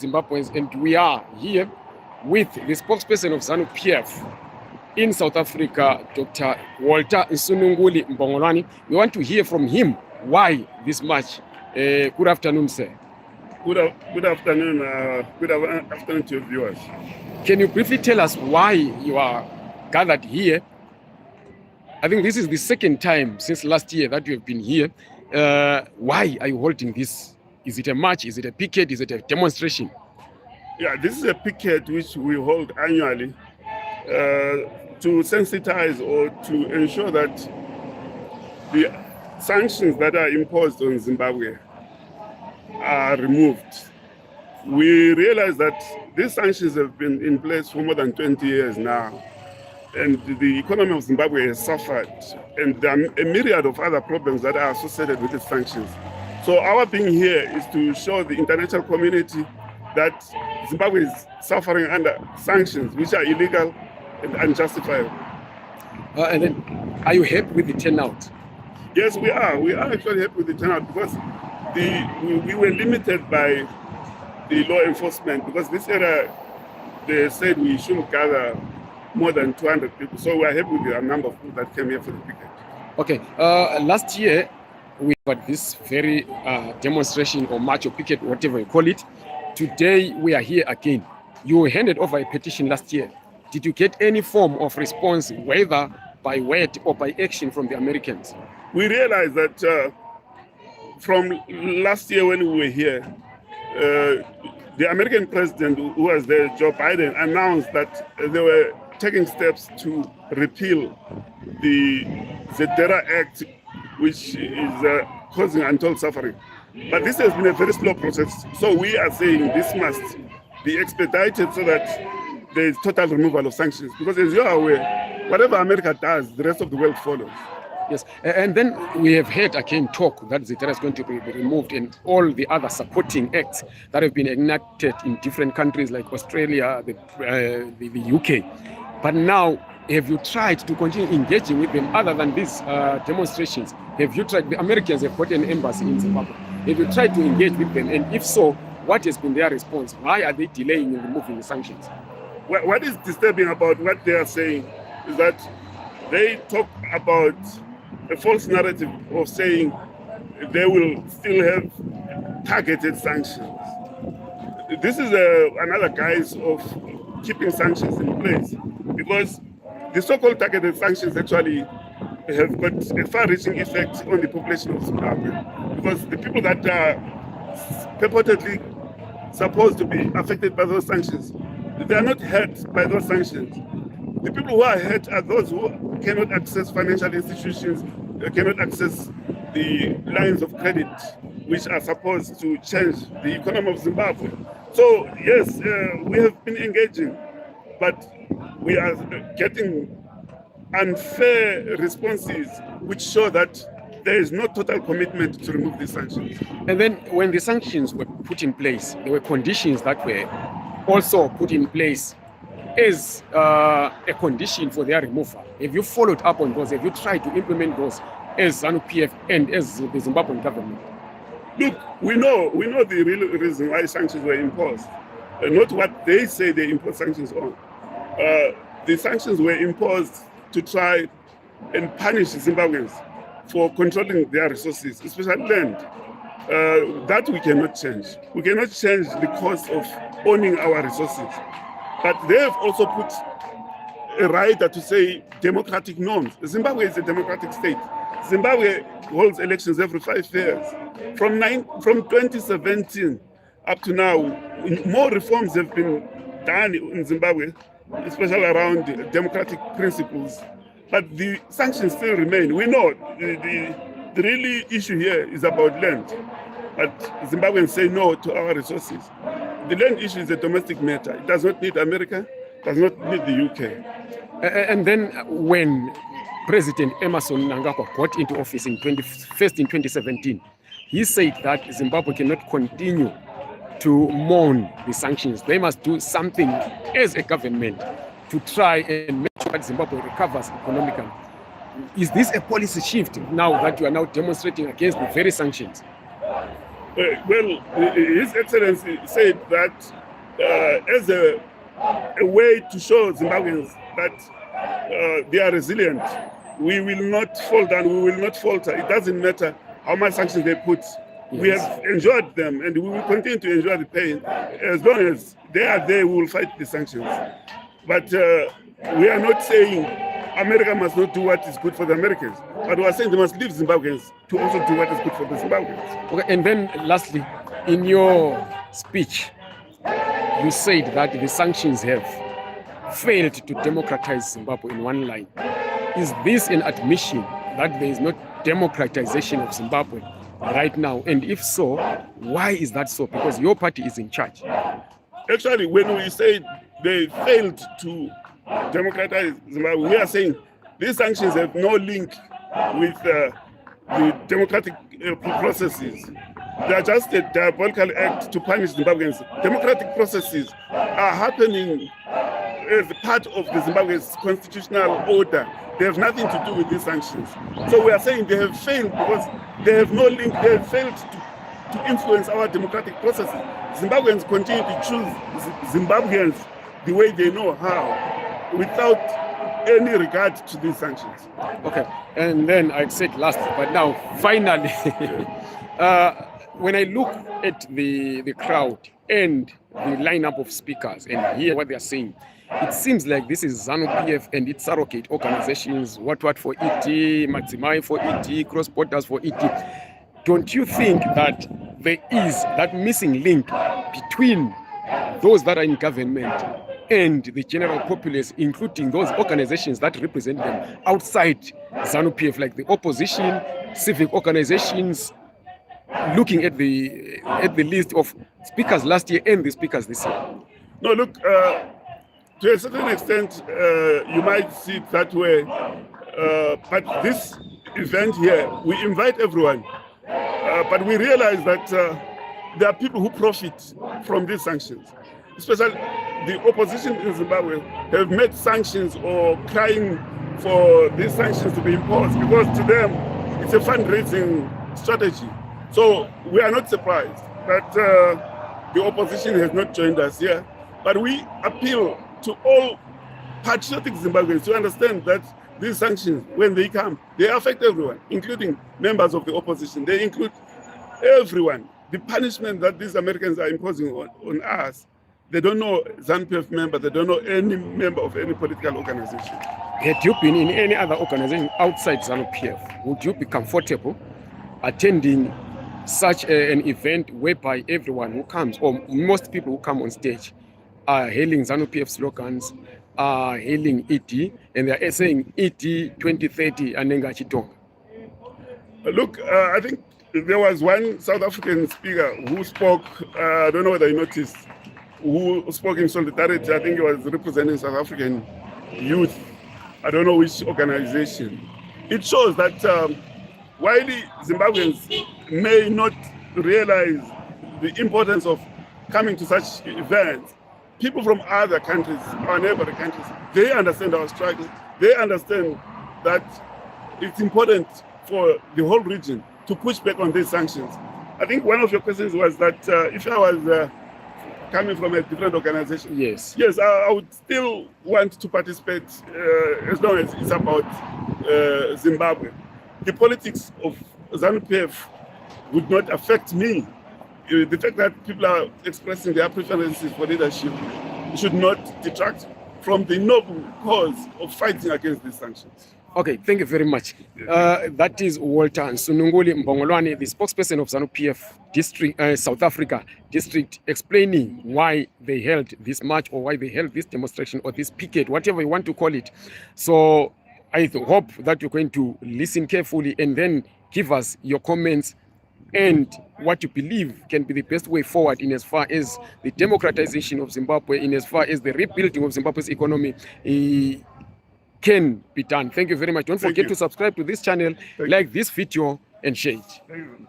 Zimbabweans, and we are here with the spokesperson of ZANU-PF in South Africa, Dr. Walter Nsununguli Mbongolani. We want to hear from him why this march. Good afternoon, sir. Good afternoon. Good afternoon to your viewers. Can you briefly tell us why you are gathered here? I think this is the second time since last year that you have been here. Why are you holding this? Is it a march? Is it a picket? Is it a demonstration? Yeah, this is a picket which we hold annually to sensitize or to ensure that the sanctions that are imposed on Zimbabwe are removed. We realize that these sanctions have been in place for more than 20 years now, and the economy of Zimbabwe has suffered, and there are a myriad of other problems that are associated with the sanctions. So our being here is to show the international community that Zimbabwe is suffering under sanctions which are illegal and unjustifiable. And then, are you happy with the turnout? Yes, we are. We are actually happy with the turnout because we were limited by the law enforcement, because this area, they said we shouldn't gather more than 200 people. So we are happy with the number of people that came here for the picket. Okay. Last year, we had this very demonstration or march or picket, whatever you call it. Today, we are here again. You handed over a petition last year. Did you get any form of response, whether by word or by action, from the Americans? We realized that from last year when we were here, the American president, who was there, Joe Biden, announced that they were taking steps to repeal the ZEDERA Act, which is causing untold suffering. But this has been a very slow process. So we are saying this must be expedited so that there is total removal of sanctions. Because as you are aware, whatever America does, the rest of the world follows. Yes, and then we have heard again talk that ZEDERA is going to be removed, and all the other supporting acts that have been enacted in different countries like Australia, the UK. But now, have you tried to continue engaging with them other than these demonstrations? Have you tried? The Americans have got an embassy in Zimbabwe. Have you tried to engage with them? And if so, what has been their response? Why are they delaying in removing the sanctions? What is disturbing about what they are saying is that they talk about a false narrative of saying they will still have targeted sanctions. This is another guise of keeping sanctions in place, because the so-called targeted sanctions actually have got a far-reaching effect on the population of Zimbabwe, because the people that are purportedly supposed to be affected by those sanctions, they are not hurt by those sanctions. The people who are hurt are those who cannot access financial institutions, cannot access the lines of credit which are supposed to change the economy of Zimbabwe. So yes, we have been engaging, but we are getting unfair responses which show that there is no total commitment to remove these sanctions. And then when the sanctions were put in place, there were conditions that were also put in place as a condition for their removal. Have you followed up on those? Have you tried to implement those as ZANU-PF and as the Zimbabwean government? Look, we know the real reason why sanctions were imposed, not what they say they imposed sanctions on. The sanctions were imposed to try and punish Zimbabweans for controlling their resources, especially land. That we cannot change. We cannot change the cost of owning our resources. But they have also put a rider to say democratic norms. Zimbabwe is a democratic state. Zimbabwe holds elections every 5 years. From 2017 up to now, more reforms have been done in Zimbabwe, especially around democratic principles. But the sanctions still remain. We know the real issue here is about land. But Zimbabweans say no to our resources. The land issue is a domestic matter. It does not need America, does not need the UK. And then when President Emerson Mnangagwa got into office in 2017, he said that Zimbabwe cannot continue to mourn the sanctions. They must do something as a government to try and make sure that Zimbabwe recovers economically. Is this a policy shift now that you are now demonstrating against the very sanctions? Well, His Excellency said that as a way to show Zimbabweans that they are resilient, we will not fall down, we will not falter. It doesn't matter how much sanctions they put. We have enjoyed them and we will continue to enjoy the pain. As long as they are there, we will fight the sanctions. But we are not saying America must not do what is good for the Americans, but we are saying they must leave Zimbabweans to also do what is good for the Zimbabweans. Okay, and then lastly, in your speech, you said that the sanctions have failed to democratize Zimbabwe in one line. Is this an admission that there is not democratization of Zimbabwe right now? And if so, why is that so? Because your party is in charge. Actually, when we say they failed to democratize Zimbabwe, we are saying these sanctions have no link with the democratic processes. They are just a diabolical act to punish Zimbabweans. Democratic processes are happening as part of the Zimbabwe's constitutional order. They have nothing to do with these sanctions. So we are saying they have failed because they have no link. They have failed to influence our democratic processes. Zimbabweans continue to choose Zimbabweans the way they know how, without any regard to these sanctions. Okay, and then I said last, but now finally, when I look at the crowd and the lineup of speakers and hear what they are saying, it seems like this is ZANU-PF and its surrogate organizations, what for ET, Maximai for ET, Cross Borders for ET. Don't you think that there is that missing link between those that are in government and the general populace, including those organizations that represent them outside ZANU-PF, like the opposition, civic organizations, looking at the list of speakers last year and the speakers this year? No, look, to a certain extent, you might see it that way, but this event here, we invite everyone, but we realize that there are people who profit from these sanctions, especially the opposition in Zimbabwe have made sanctions or crying for these sanctions to be imposed because to them it's a fundraising strategy. So we are not surprised that the opposition has not joined us here, but we appeal to all patriotic Zimbabweans to understand that these sanctions, when they come, they affect everyone, including members of the opposition. They include everyone. The punishment that these Americans are imposing on us, they don't know ZANU-PF member, they don't know any member of any political organization. Had you been in any other organization outside ZANU-PF, would you be comfortable attending such an event whereby everyone who comes, or most people who come on stage, are hailing ZANU-PF slogans, are hailing ET, and they are saying ET 2030 and Nengachitonga? Look, I think there was one South African speaker who spoke, I don't know whether you noticed, who spoke in solidarity. I think he was representing South African youth. I don't know which organization. It shows that while Zimbabweans may not realize the importance of coming to such events, people from other countries, our neighboring countries, they understand our struggle. They understand that it's important for the whole region to push back on these sanctions. I think one of your questions was that if I was coming from a different organization, yes, I would still want to participate as long as it's about Zimbabwe. The politics of ZANU-PF would not affect me. The fact that people are expressing their preferences for leadership should not detract from the noble cause of fighting against these sanctions. Okay, thank you very much. That is Walter Sununguli Mbongolwane, the spokesperson of ZANU-PF district, South Africa district, explaining why they held this march or why they held this demonstration or this picket, whatever you want to call it. So I hope that you're going to listen carefully and then give us your comments and what you believe can be the best way forward in as far as the democratization of Zimbabwe, in as far as the rebuilding of Zimbabwe's economy can be done. Thank you very much. Don't forget to subscribe to this channel, like this video, and share it. Thank you.